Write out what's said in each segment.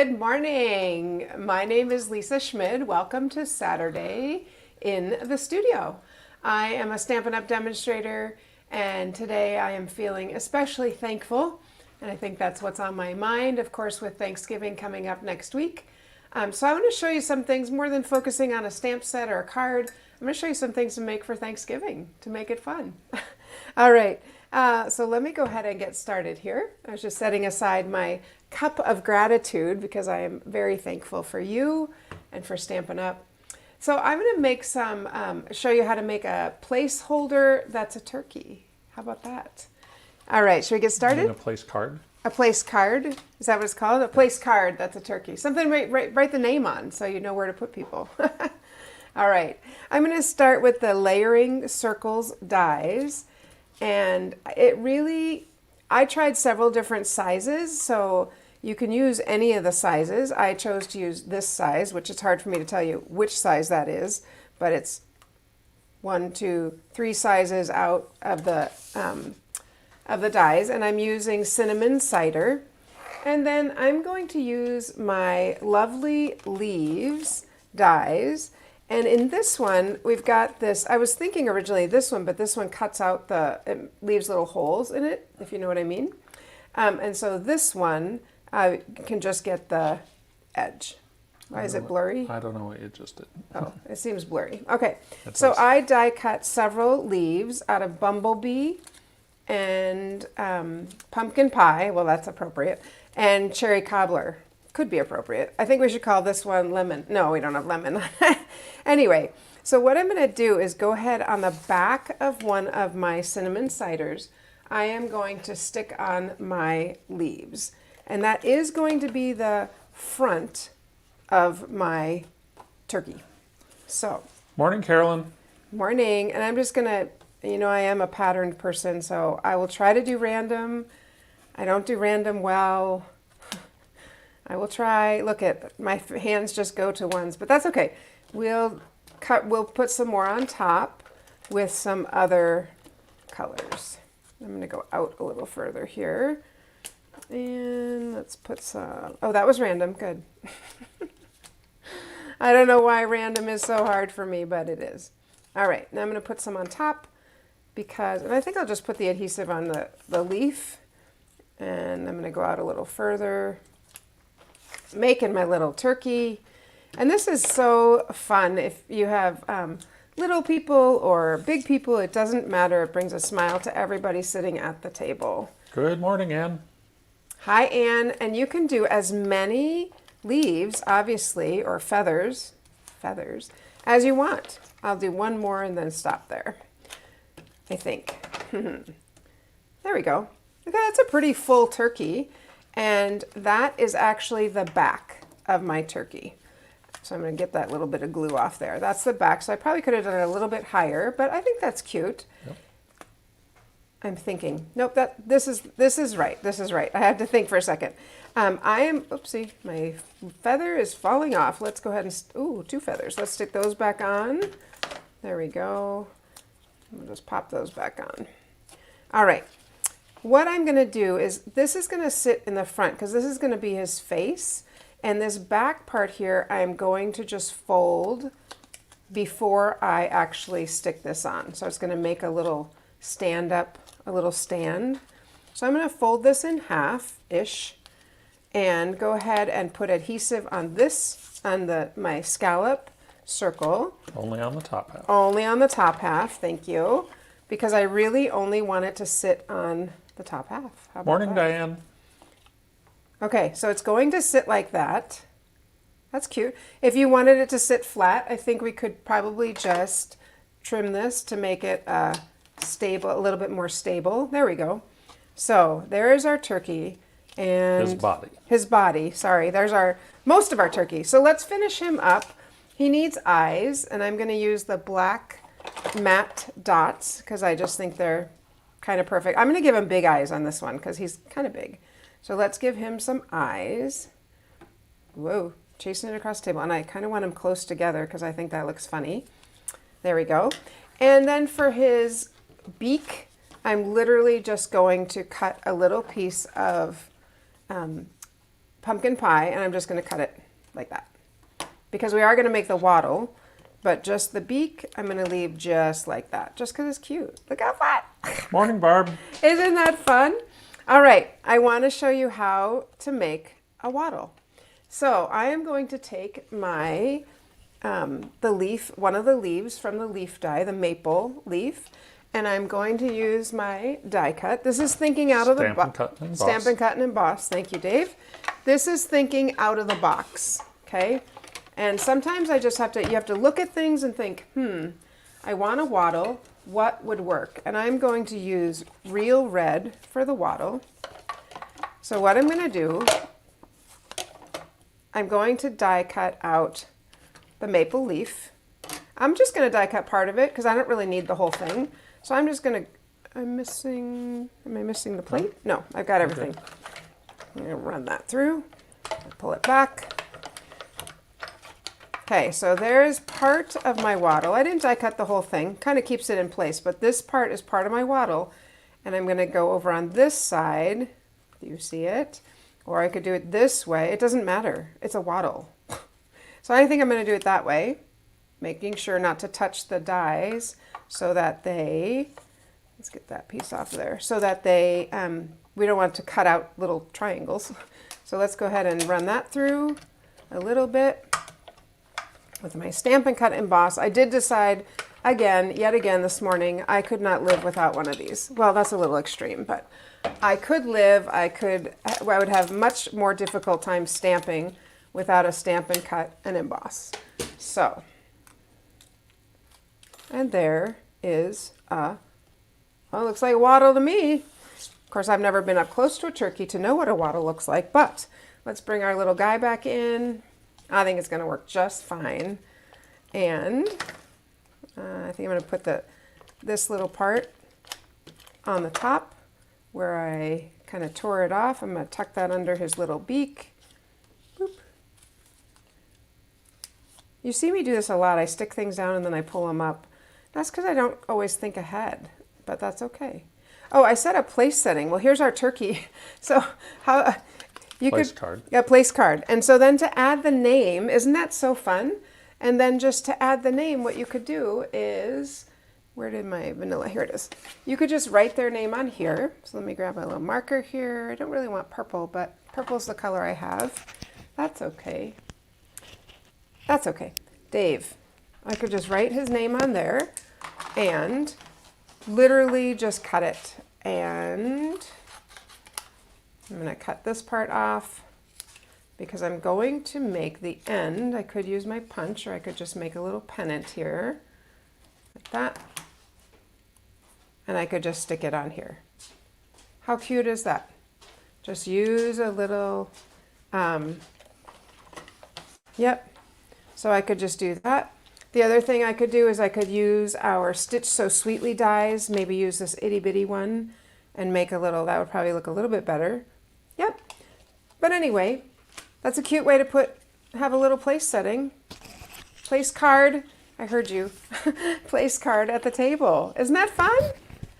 Good morning. My name is Lisa Schmid. Welcome to Saturday in the studio. I am a Stampin' Up! Demonstrator, and today I am feeling especially thankful, and I think that's what's on my mind, of course, with Thanksgiving coming up next week. So I want to show you some things more than focusing on a stamp set or a card. I'm going to show you some things to make for Thanksgiving to make it fun. All right, so let me go ahead and get started here. I was just setting aside my cup of gratitude because I am very thankful for you and for Stampin' Up! So I'm going to make some, show you how to make a placeholder that's a turkey. How about that? All right, should we get started? A place card? A place card, is that what it's called? A place card, that's a turkey. Something write the name on so you know where to put people. All right, I'm going to start with the Layering Circles dies. And it really, I tried several different sizes, so you can use any of the sizes. I chose to use this size, which it's hard for me to tell you which size that is, but it's 1, 2, 3 sizes out of the dies, and I'm using cinnamon cider. And then I'm going to use my Lovely Leaves dies. And in this one, we've got this, I was thinking originally this one, but this one cuts out it leaves little holes in it, if you know what I mean. And so this one, I can just get the edge. Why is it blurry? I don't know what you just did. Oh, it seems blurry. Okay, so I die cut several leaves out of Bumblebee and Pumpkin Pie, well that's appropriate, and Cherry Cobbler. Could be appropriate. I think we should call this one lemon. No, we don't have lemon. Anyway, so what I'm going to do is go ahead on the back of one of my cinnamon ciders. I am going to stick on my leaves. And that is going to be the front of my turkey. So. Morning, Carolyn. Morning. And I'm just going to, I am a patterned person, so I will try to do random. I don't do random well. I will try. Look at my hands just go to ones, but that's okay. We'll put some more on top with some other colors. I'm going to go out a little further here. And let's put some, oh, that was random. Good. I don't know why random is so hard for me, but it is. All right, now I'm going to put some on top and I think I'll just put the adhesive on the leaf. And I'm going to go out a little further. Making my little turkey, and this is so fun if you have little people or big people. It doesn't matter. It brings a smile to everybody sitting at the table. Good morning, Anne. Hi, Anne. And you can do as many leaves, obviously, or feathers as you want. I'll do one more and then stop there, I think. There we go. Okay, that's a pretty full turkey. And that is actually the back of my turkey. So I'm going to get that little bit of glue off there. That's the back. So I probably could have done it a little bit higher, but I think that's cute. Yep. I'm thinking, nope, this is right. This is right. I have to think for a second. Oopsie, my feather is falling off. Let's go ahead and, ooh, 2 feathers. Let's stick those back on. There we go. We'll just pop those back on. All right. What I'm going to do is, this is going to sit in the front because this is going to be his face. And this back part here, I'm going to just fold before I actually stick this on. So it's going to make a little stand up, a little stand. So I'm going to fold this in half-ish and go ahead and put adhesive on my scallop circle. Only on the top half. Only on the top half, thank you. Because I really only want it to sit on the top half. How about Morning, that? Diane. Okay, so it's going to sit like that. That's cute. If you wanted it to sit flat, I think we could probably just trim this to make it stable, a little bit more stable. There we go. So there's our turkey and his body. Sorry, there's most of our turkey. So let's finish him up. He needs eyes, and I'm going to use the black matte dots because I just think they're kind of perfect. I'm going to give him big eyes on this one because he's kind of big. So let's give him some eyes. Whoa, chasing it across the table. And I kind of want them close together because I think that looks funny. There we go. And then for his beak, I'm literally just going to cut a little piece of pumpkin pie, and I'm just going to cut it like that. Because we are going to make the wattle, but just the beak, I'm going to leave just like that, just because it's cute. Look how fun. Morning, Barb. Isn't that fun? All right, I want to show you how to make a wattle. So I am going to take my, the leaf, one of the leaves from the leaf die, the maple leaf, and I'm going to use my die cut. This is thinking out of the box. Stamp and cut and emboss. Thank you, Dave. This is thinking out of the box, okay? And sometimes I just have to, you have to look at things and think, I want a wattle. What would work? And I'm going to use real red for the wattle. So what I'm going to do, I'm going to die cut out the maple leaf. I'm just going to die cut part of it because I don't really need the whole thing. So I'm just going to, am I missing the plate? No, I've got everything. Okay. I'm going to run that through, pull it back. Okay, so there's part of my wattle. I didn't die cut the whole thing, kind of keeps it in place, but this part is part of my wattle. And I'm going to go over on this side. Do you see it? Or I could do it this way. It doesn't matter. It's a wattle. So I think I'm going to do it that way, making sure not to touch the dies so that they, let's get that piece off there, so that they, we don't want to cut out little triangles. So let's go ahead and run that through a little bit. With my Stamp and Cut Emboss, I did decide yet again this morning, I could not live without one of these. Well, that's a little extreme, but I could live, I would have much more difficult time stamping without a Stamp and Cut and Emboss. So, and there is well, it looks like a wattle to me. Of course, I've never been up close to a turkey to know what a wattle looks like, but let's bring our little guy back in. I think it's going to work just fine. And I think I'm going to put this little part on the top where I kind of tore it off. I'm going to tuck that under his little beak. Boop. You see me do this a lot. I stick things down and then I pull them up. That's because I don't always think ahead, but that's okay. Oh, I said a place setting. Well, here's our turkey. So how... Place card. Yeah, place card. And so then to add the name, isn't that so fun? And then just to add the name, what you could do is, where did my vanilla? Here it is. You could just write their name on here. So let me grab my little marker here. I don't really want purple, but purple's the color I have. That's okay. That's okay. Dave. I could just write his name on there and literally just cut it. And I'm going to cut this part off because I'm going to make the end. I could use my punch or I could just make a little pennant here like that. And I could just stick it on here. How cute is that? Just use a little, yep. So I could just do that. The other thing I could do is I could use our Stitch So Sweetly dies, maybe use this itty bitty one and make a little, that would probably look a little bit better. Yep. But anyway, that's a cute way to have a little place setting. Place card. I heard you. Place card at the table. Isn't that fun?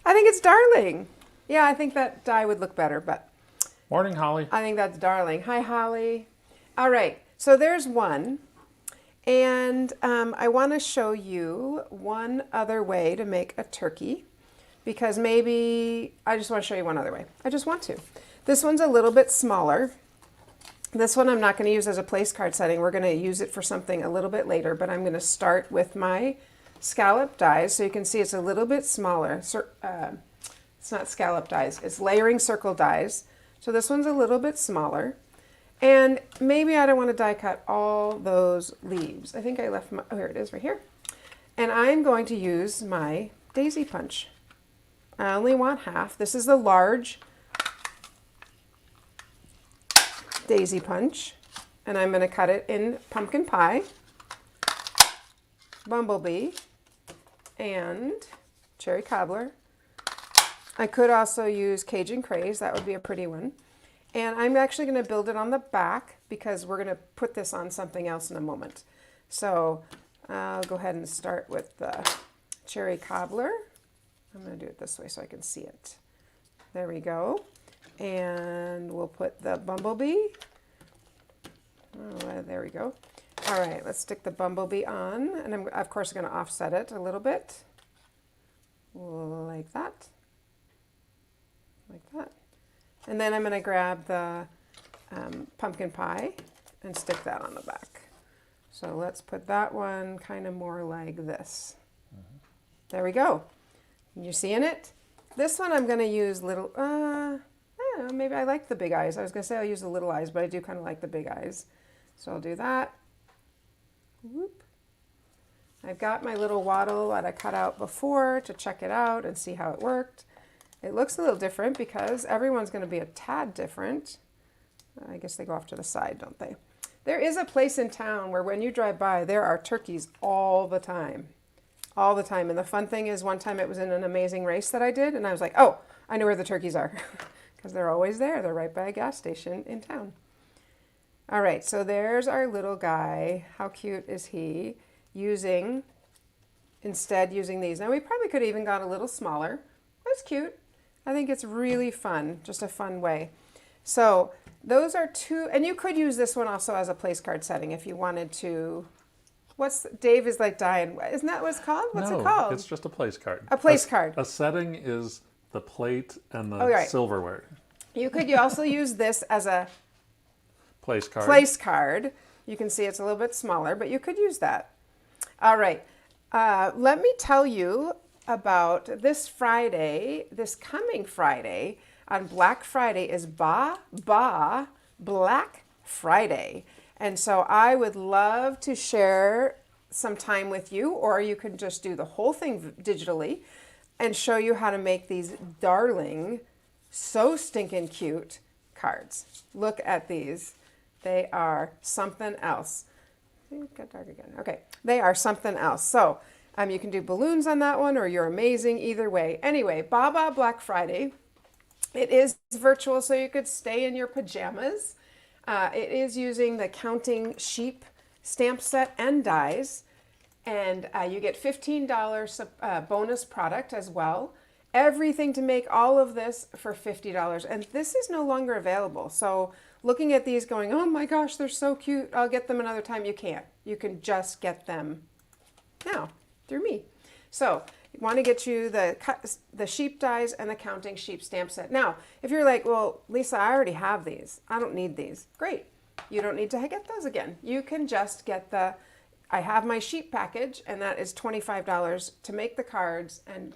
I think it's darling. Yeah, I think that die would look better, but. Morning, Holly. I think that's darling. Hi, Holly. All right. So there's one. And I want to show you one other way to make a turkey because maybe I just want to show you one other way. I just want to. This one's a little bit smaller. This one I'm not going to use as a place card setting. We're going to use it for something a little bit later, but I'm going to start with my scallop dies. So you can see it's a little bit smaller. It's not scallop dies, it's layering circle dies. So this one's a little bit smaller. And maybe I don't want to die cut all those leaves. I think I left my, oh, here it is right here. And I'm going to use my daisy punch. I only want half. This is the large daisy punch, and I'm going to cut it in pumpkin pie, bumblebee, and cherry cobbler. I could also use Cajun craze. That would be a pretty one. And I'm actually going to build it on the back because we're going to put this on something else in a moment. So I'll go ahead and start with the cherry cobbler. I'm going to do it this way so I can see it. There we go. And we'll put the bumblebee Oh, there we go. All right, let's stick the bumblebee on, and I'm of course going to offset it a little bit, like that, like that. And then I'm going to grab the pumpkin pie and stick that on the back. So let's put that one kind of more like this. There we go. You seeing it? This one I'm going to use little, I don't know, maybe I like the big eyes. I was going to say I'll use the little eyes, but I do kind of like the big eyes. So I'll do that. Whoop. I've got my little wattle that I cut out before to check it out and see how it worked. It looks a little different because everyone's going to be a tad different. I guess they go off to the side, don't they? There is a place in town where when you drive by, there are turkeys all the time. All the time. And the fun thing is one time it was in an amazing race that I did, and I was like, oh, I know where the turkeys are. Because they're always there. They're right by a gas station in town. All right, so there's our little guy. How cute is he? Instead using these. Now we probably could have even got a little smaller. That's cute. I think it's really fun, just a fun way. So those are two, and you could use this one also as a place card setting if you wanted to. Dave is like dying. Isn't that what it's called? What's it called? It's just a place card. A place card. A setting is the plate and the silverware. You could also use this as a place card. You can see it's a little bit smaller, but you could use that. All right. Let me tell you about this Friday, this coming Friday. On Black Friday is Black Friday. And so I would love to share some time with you, or you could just do the whole thing digitally and show you how to make these darling, so stinking cute cards. Look at these. They are something else. It got dark again. Okay, they are something else. So you can do balloons on that one, or you're amazing either way. Anyway, Black Friday. It is virtual, so you could stay in your pajamas. It is using the Counting Sheep stamp set and dies, and you get $15 bonus product as well. Everything to make all of this for $50, and this is no longer available. So looking at these going, oh my gosh, they're so cute, I'll get them another time. You can't. You can just get them now through me. So want to get you the sheep dies and the Counting Sheep stamp set. Now, if you're like, well, Lisa, I already have these. I don't need these. Great. You don't need to get those again. You can just get I have my sheep package, and that is $25 to make the cards and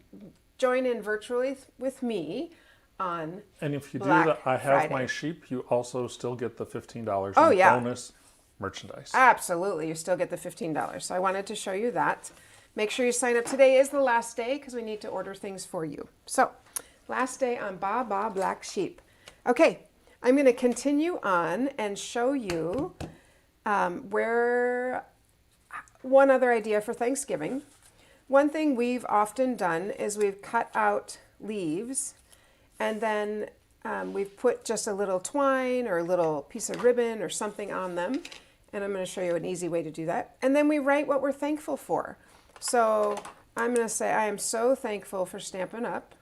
join in virtually with me on And if you Black do the I have Friday. my sheep, you also still get the $15 Oh, in yeah. bonus merchandise. Absolutely. You still get the $15. So I wanted to show you that. Make sure you sign up. Today is the last day because we need to order things for you. So last day on Black Sheep. Okay, I'm going to continue on and show you where one other idea for Thanksgiving. One thing we've often done is we've cut out leaves, and then we've put just a little twine or a little piece of ribbon or something on them. And I'm going to show you an easy way to do that. And then we write what we're thankful for. So I'm going to say, I am so thankful for Stampin' Up.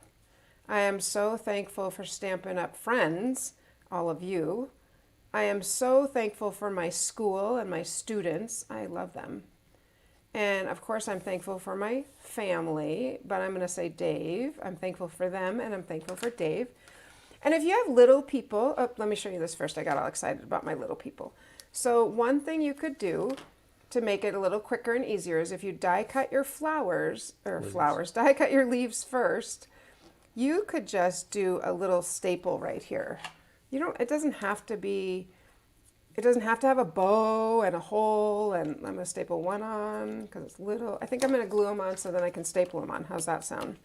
I am so thankful for Stampin' Up friends, all of you. I am so thankful for my school and my students. I love them. And of course, I'm thankful for my family, but I'm going to say Dave. I'm thankful for them, and I'm thankful for Dave. And if you have little people, let me show you this first. I got all excited about my little people. So one thing you could do to make it a little quicker and easier is if you die cut your die cut your leaves first, you could just do a little staple right here. It doesn't have to have a bow and a hole, and I'm going to staple one on because it's little. I think I'm going to glue them on so then I can staple them on. How's that sound?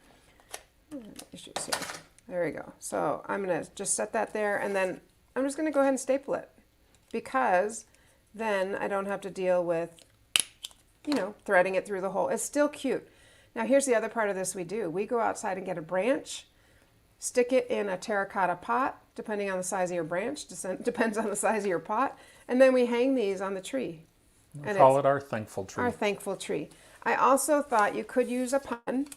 Issues here. There we go. So I'm going to just set that there, and then I'm just going to go ahead and staple it because then I don't have to deal with, threading it through the hole. It's still cute. Now here's the other part of this we do. We go outside and get a branch, stick it in a terracotta pot, depending on the size of your branch, depends on the size of your pot, and then we hang these on the tree. We call it our thankful tree. Our thankful tree. I also thought you could use a pun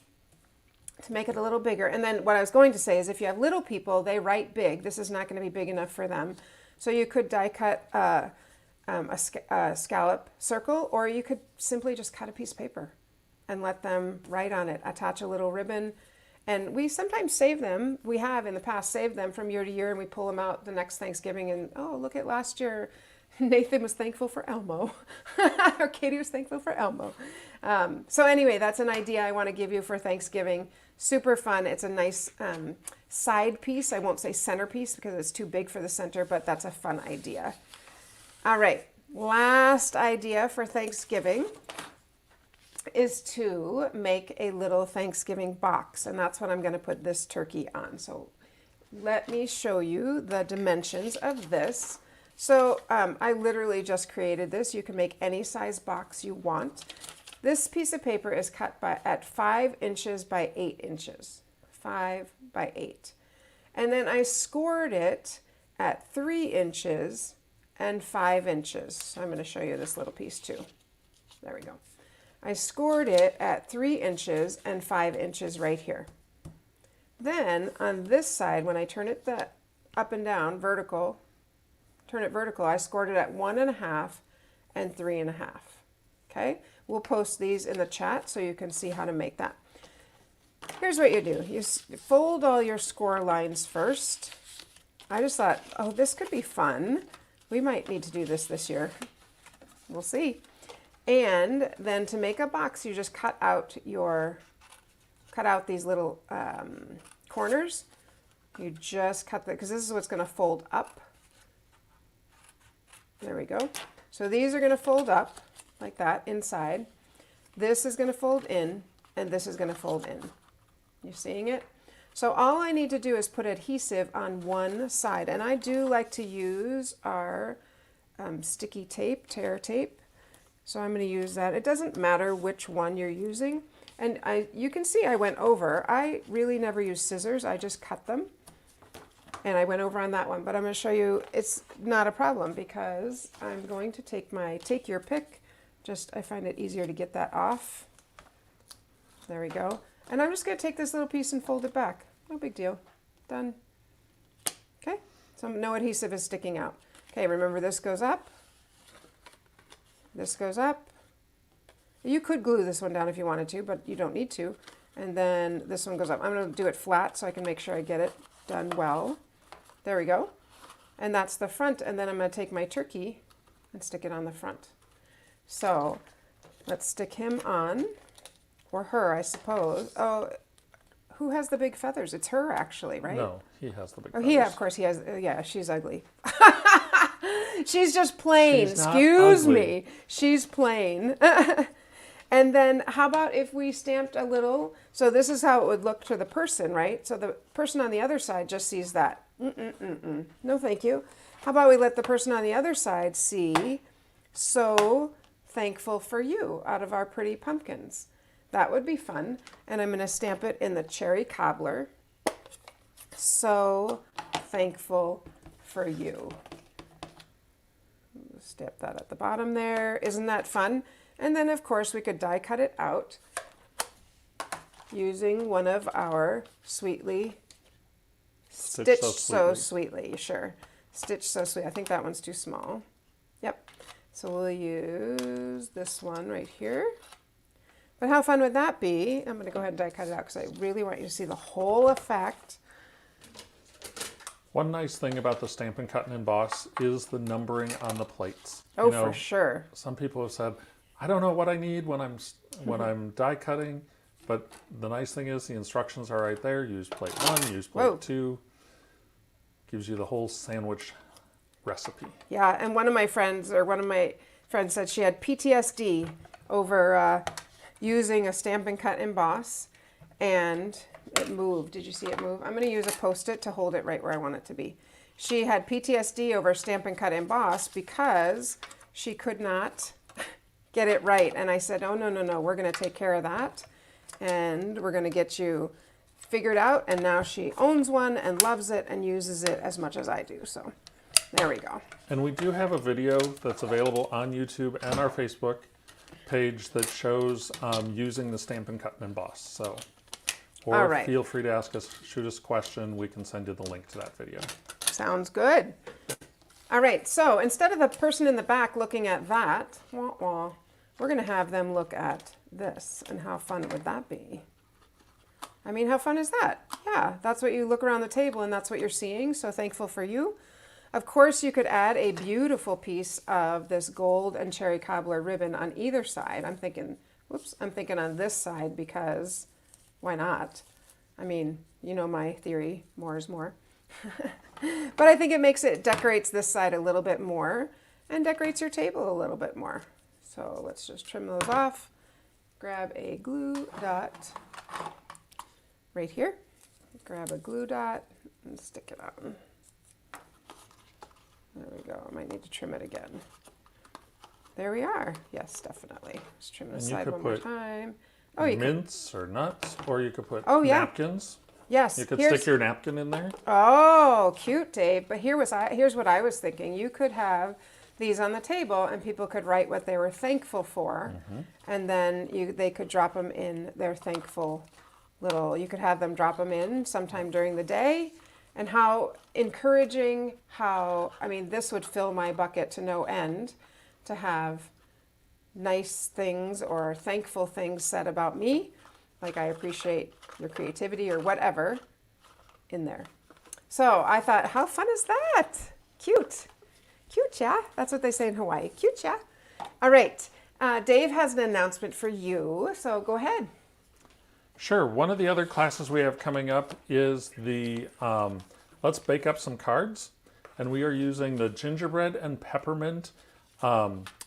to make it a little bigger. And then what I was going to say is if you have little people, they write big. This is not going to be big enough for them. So you could die cut a scallop circle, or you could simply just cut a piece of paper and let them write on it, attach a little ribbon. And we sometimes save them. We have in the past saved them from year to year, and we pull them out the next Thanksgiving and, oh, look at last year. Nathan was thankful for Elmo, or Katie was thankful for Elmo. So anyway, that's an idea I want to give you for Thanksgiving. Super fun. It's a nice side piece. I won't say centerpiece because it's too big for the center, but that's a fun idea. All right, last idea for Thanksgiving is to make a little Thanksgiving box, and that's what I'm going to put this turkey on. So let me show you the dimensions of this. So I literally just created this. You can make any size box you want. This piece of paper is cut at 5 inches by 8 inches. 5 by 8. And then I scored it at 3 inches and 5 inches. So I'm going to show you this little piece too. There we go. I scored it at 3 inches and 5 inches right here. Then on this side, when I turn it up and down, vertical, turn it vertical, I scored it at 1.5 and 3.5. Okay, we'll post these in the chat so you can see how to make that. Here's what you do. You fold all your score lines first. I just thought, oh, this could be fun. We might need to do this year. We'll see. And then to make a box, you just cut out these little corners. You just cut because this is what's going to fold up. There we go. So these are going to fold up like that inside. This is going to fold in, and this is going to fold in. You seeing it? So all I need to do is put adhesive on one side, and I do like to use our sticky tape, tear tape. So I'm going to use that. It doesn't matter which one you're using. And you can see I went over. I really never use scissors. I just cut them. And I went over on that one, but I'm going to show you it's not a problem because I'm going to take your pick. I find it easier to get that off. There we go. And I'm just going to take this little piece and fold it back. No big deal. Done. Okay, so no adhesive is sticking out. Okay, remember this goes up. This goes up. You could glue this one down if you wanted to, but you don't need to. And then this one goes up. I'm going to do it flat so I can make sure I get it done well. There we go. And that's the front. And then I'm going to take my turkey and stick it on the front. So let's stick him on, or her, I suppose. Oh, who has the big feathers? It's her, actually, right? No, he has the big feathers. Oh, of course he has. Yeah, she's ugly. She's just plain. She's not Excuse ugly. me. She's plain. And then how about if we stamped a little, so this is how it would look to the person, right? So the person on the other side just sees that. No, thank you. How about we let the person on the other side see, so thankful for you, out of our pretty pumpkins. That would be fun. And I'm going to stamp it in the cherry cobbler. So thankful for you. Stamp that at the bottom there. Isn't that fun? And then, of course, we could die cut it out using one of our Stitch So Sweetly. Sure. Stitch So Sweet. I think that one's too small. Yep. So we'll use this one right here. But how fun would that be? I'm going to go ahead and die cut it out because I really want you to see the whole effect. One nice thing about the Stampin' Cut and Emboss is the numbering on the plates. Oh, for sure. Some people have said, I don't know what I need when I'm die cutting, but the nice thing is the instructions are right there. Use plate 1, use plate 2. Gives you the whole sandwich recipe. Yeah, and one of my friends said she had PTSD over using a Stampin' Cut Emboss, and it moved. Did you see it move? I'm going to use a Post-it to hold it right where I want it to be. She had PTSD over Stampin' Cut Emboss because she could not get it right. And I said, oh, no, we're going to take care of that. And we're going to get you figured out. And now she owns one and loves it and uses it as much as I do. So there we go. And we do have a video that's available on YouTube and our Facebook page that shows using the Stampin' Cut and Emboss. So, or feel free to shoot us a question. We can send you the link to that video. Sounds good. All right, so instead of the person in the back looking at that, wah, wah, we're going to have them look at this. And how fun would that be? I mean, how fun is that? Yeah, that's what you look around the table and that's what you're seeing. So thankful for you. Of course, you could add a beautiful piece of this gold and cherry cobbler ribbon on either side. I'm thinking, whoops, I'm thinking on this side because why not? I mean, you know my theory, more is more. But I think it decorates this side a little bit more and decorates your table a little bit more. So let's just trim those off. Grab a glue dot right here. Grab a glue dot and stick it on. There we go. I might need to trim it again. There we are. Yes, definitely. Let's trim this side one more time. Oh, you mints or nuts, or you could put napkins. Yes. You could stick your napkin in there. Oh, cute, Dave. But here's what I was thinking. You could have these on the table and people could write what they were thankful for. And then they could drop them in their thankful you could have them drop them in sometime during the day. And how encouraging, I mean, this would fill my bucket to no end to have nice things or thankful things said about me, like I appreciate your creativity or whatever in there. So I thought, how fun is that? Cute. Cute, yeah? That's what they say in Hawaii. Cute, yeah? All right. Dave has an announcement for you, so go ahead. Sure. One of the other classes we have coming up is the Let's Bake Up Some Cards. And we are using the Gingerbread and Peppermint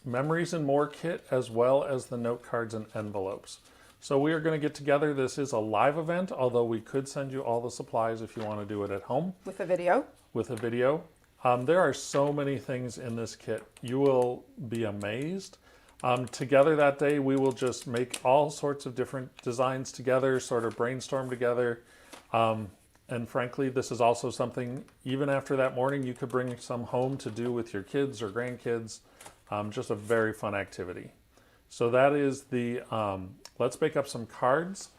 Memories and More kit, as well as the note cards and envelopes. So we are going to get together. This is a live event, although we could send you all the supplies if you want to do it at home. With a video? With a video. There are so many things in this kit. You will be amazed. Together that day, we will just make all sorts of different designs together, sort of brainstorm together. And frankly, this is also something, even after that morning, you could bring some home to do with your kids or grandkids. Just a very fun activity. So that is the Let's Bake Up Some Cards.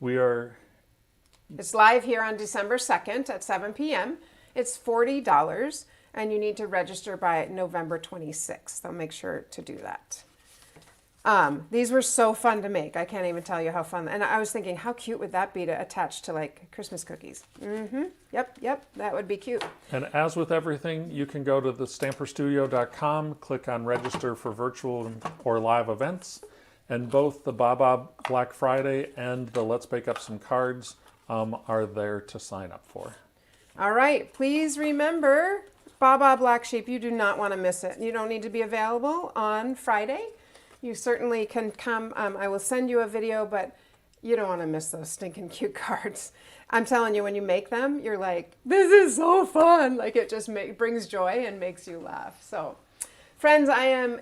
It's live here on December 2nd at 7 p.m. It's $40 and you need to register by November 26th. So make sure to do that. These were so fun to make. I can't even tell you how fun. And I was thinking, how cute would that be to attach to like Christmas cookies? Yep, that would be cute. And as with everything, you can go to the stamperstudio.com, click on register for virtual or live events. And both the Baba Black Friday and the Let's Bake Up Some Cards are there to sign up for. All right, please remember, Baba Black Sheep, you do not want to miss it. You don't need to be available on Friday. You certainly can come. I will send you a video, but you don't want to miss those stinking cute cards. I'm telling you, when you make them, you're like, this is so fun. Like it just brings joy and makes you laugh. So, friends, I am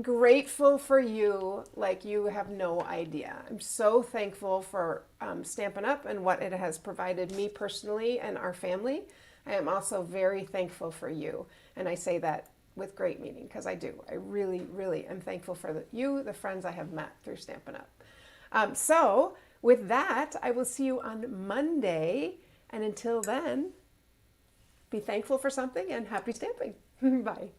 grateful for you like you have no idea. I'm so thankful for Stampin' Up! And what it has provided me personally and our family. I am also very thankful for you. And I say that with great meaning, because I do. I really, really am thankful for the friends I have met through Stampin' Up! So with that, I will see you on Monday. And until then, be thankful for something and happy stamping. Bye.